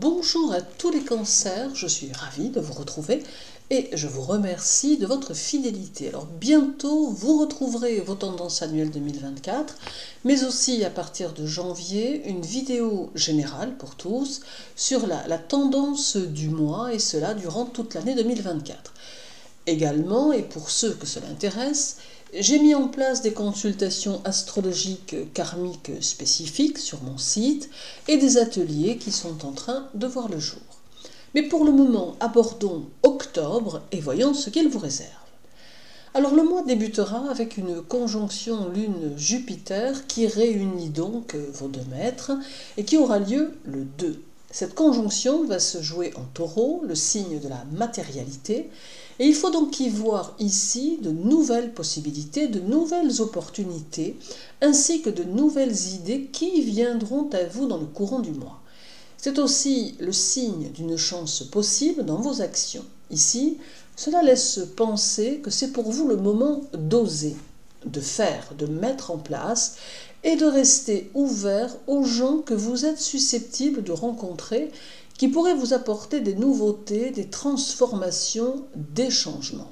Bonjour à tous les cancers, je suis ravie de vous retrouver et je vous remercie de votre fidélité. Alors bientôt, vous retrouverez vos tendances annuelles 2024, mais aussi à partir de janvier, une vidéo générale pour tous sur la tendance du mois et cela durant toute l'année 2024. Également, et pour ceux que cela intéresse, j'ai mis en place des consultations astrologiques karmiques spécifiques sur mon site et des ateliers qui sont en train de voir le jour. Mais pour le moment, abordons octobre et voyons ce qu'il vous réserve. Alors le mois débutera avec une conjonction Lune-Jupiter qui réunit donc vos deux maîtres et qui aura lieu le 2. Cette conjonction va se jouer en Taureau, le signe de la matérialité, et il faut donc y voir ici de nouvelles possibilités, de nouvelles opportunités, ainsi que de nouvelles idées qui viendront à vous dans le courant du mois. C'est aussi le signe d'une chance possible dans vos actions. Ici, cela laisse penser que c'est pour vous le moment d'oser, de faire, de mettre en place et de rester ouvert aux gens que vous êtes susceptibles de rencontrer qui pourraient vous apporter des nouveautés, des transformations, des changements.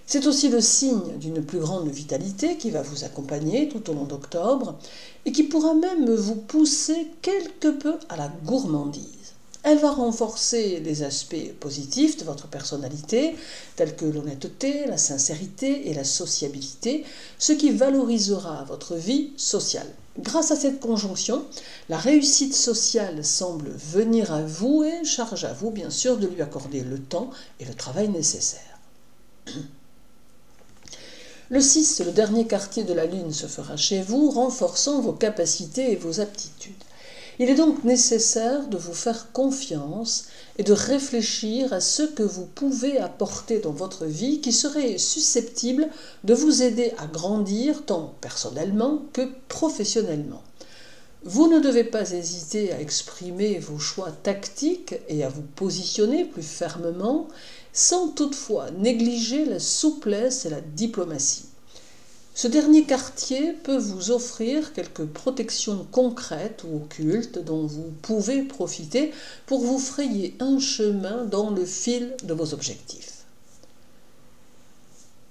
C'est aussi le signe d'une plus grande vitalité qui va vous accompagner tout au long d'octobre et qui pourra même vous pousser quelque peu à la gourmandise. Elle va renforcer les aspects positifs de votre personnalité, tels que l'honnêteté, la sincérité et la sociabilité, ce qui valorisera votre vie sociale. Grâce à cette conjonction, la réussite sociale semble venir à vous et charge à vous, bien sûr, de lui accorder le temps et le travail nécessaires. Le 6, le dernier quartier de la Lune, se fera chez vous, renforçant vos capacités et vos aptitudes. Il est donc nécessaire de vous faire confiance et de réfléchir à ce que vous pouvez apporter dans votre vie qui serait susceptible de vous aider à grandir tant personnellement que professionnellement. Vous ne devez pas hésiter à exprimer vos choix tactiques et à vous positionner plus fermement, sans toutefois négliger la souplesse et la diplomatie. Ce dernier quartier peut vous offrir quelques protections concrètes ou occultes dont vous pouvez profiter pour vous frayer un chemin dans le fil de vos objectifs.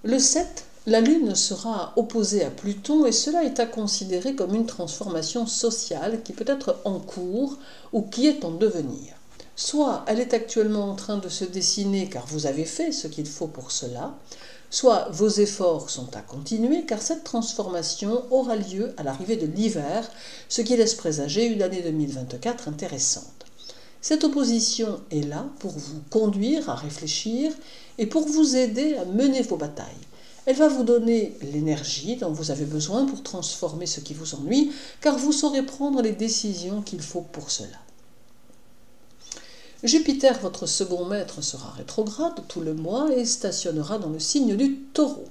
Le 7, la Lune sera opposée à Pluton et cela est à considérer comme une transformation sociale qui peut être en cours ou qui est en devenir. Soit elle est actuellement en train de se dessiner car vous avez fait ce qu'il faut pour cela, soit vos efforts sont à continuer car cette transformation aura lieu à l'arrivée de l'hiver, ce qui laisse présager une année 2024 intéressante. Cette opposition est là pour vous conduire à réfléchir et pour vous aider à mener vos batailles. Elle va vous donner l'énergie dont vous avez besoin pour transformer ce qui vous ennuie, car vous saurez prendre les décisions qu'il faut pour cela. Jupiter, votre second maître, sera rétrograde tout le mois et stationnera dans le signe du Taureau.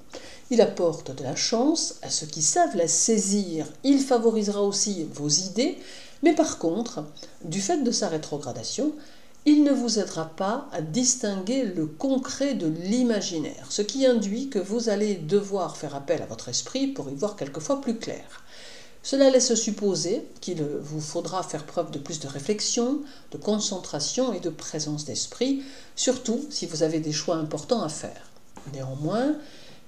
Il apporte de la chance à ceux qui savent la saisir. Il favorisera aussi vos idées, mais par contre, du fait de sa rétrogradation, il ne vous aidera pas à distinguer le concret de l'imaginaire, ce qui induit que vous allez devoir faire appel à votre esprit pour y voir quelquefois plus clair. Cela laisse supposer qu'il vous faudra faire preuve de plus de réflexion, de concentration et de présence d'esprit, surtout si vous avez des choix importants à faire. Néanmoins,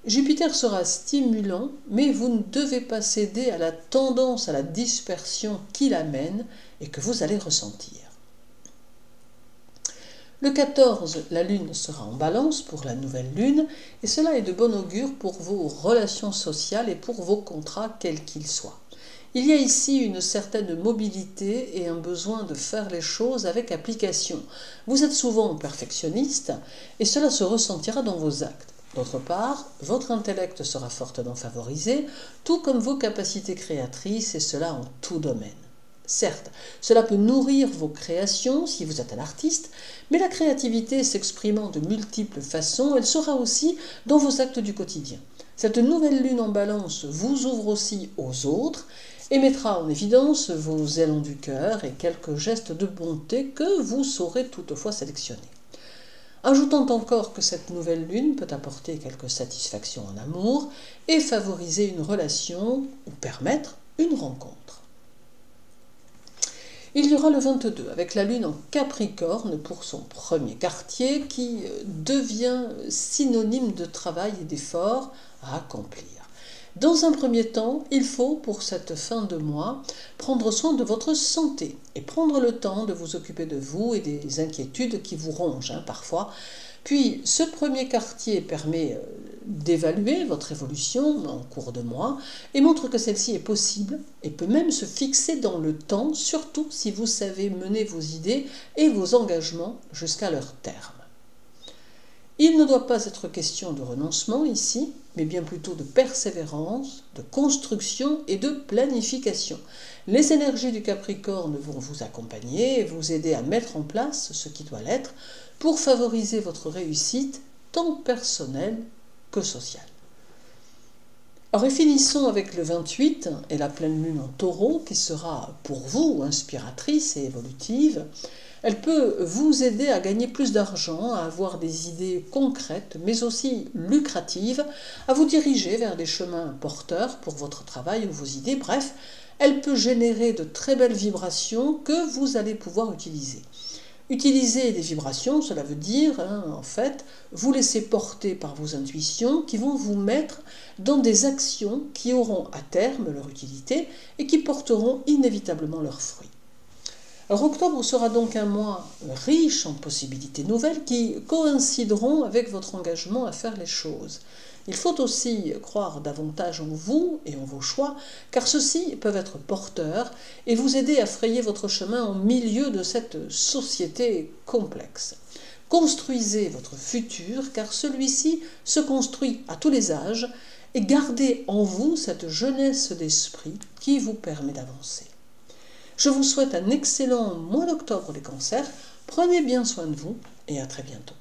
Jupiter sera stimulant, mais vous ne devez pas céder à la tendance à la dispersion qu'il amène et que vous allez ressentir. Le 14, la Lune sera en Balance pour la nouvelle Lune, et cela est de bon augure pour vos relations sociales et pour vos contrats, quels qu'ils soient. Il y a ici une certaine mobilité et un besoin de faire les choses avec application. Vous êtes souvent perfectionniste et cela se ressentira dans vos actes. D'autre part, votre intellect sera fortement favorisé, tout comme vos capacités créatrices et cela en tout domaine. Certes, cela peut nourrir vos créations si vous êtes un artiste, mais la créativité s'exprimant de multiples façons, elle sera aussi dans vos actes du quotidien. Cette nouvelle lune en Balance vous ouvre aussi aux autres et mettra en évidence vos élans du cœur et quelques gestes de bonté que vous saurez toutefois sélectionner. Ajoutons encore que cette nouvelle lune peut apporter quelques satisfactions en amour et favoriser une relation ou permettre une rencontre. Il y aura le 22 avec la Lune en Capricorne pour son premier quartier qui devient synonyme de travail et d'effort à accomplir. Dans un premier temps, il faut, pour cette fin de mois, prendre soin de votre santé et prendre le temps de vous occuper de vous et des inquiétudes qui vous rongent parfois. Puis, ce premier quartier permet d'évaluer votre évolution en cours de mois et montre que celle-ci est possible et peut même se fixer dans le temps, surtout si vous savez mener vos idées et vos engagements jusqu'à leur terme. Il ne doit pas être question de renoncement ici, mais bien plutôt de persévérance, de construction et de planification. Les énergies du Capricorne vont vous accompagner et vous aider à mettre en place ce qui doit l'être pour favoriser votre réussite tant personnelle que sociale. Alors et finissons avec le 28 et la pleine lune en Taureau qui sera pour vous inspiratrice et évolutive. Elle peut vous aider à gagner plus d'argent, à avoir des idées concrètes, mais aussi lucratives, à vous diriger vers des chemins porteurs pour votre travail ou vos idées. Bref, elle peut générer de très belles vibrations que vous allez pouvoir utiliser. Utiliser des vibrations, cela veut dire, en fait, vous laisser porter par vos intuitions qui vont vous mettre dans des actions qui auront à terme leur utilité et qui porteront inévitablement leurs fruits. Alors, octobre sera donc un mois riche en possibilités nouvelles qui coïncideront avec votre engagement à faire les choses. Il faut aussi croire davantage en vous et en vos choix, car ceux-ci peuvent être porteurs et vous aider à frayer votre chemin au milieu de cette société complexe. Construisez votre futur, car celui-ci se construit à tous les âges, et gardez en vous cette jeunesse d'esprit qui vous permet d'avancer. Je vous souhaite un excellent mois d'octobre les cancers, prenez bien soin de vous et à très bientôt.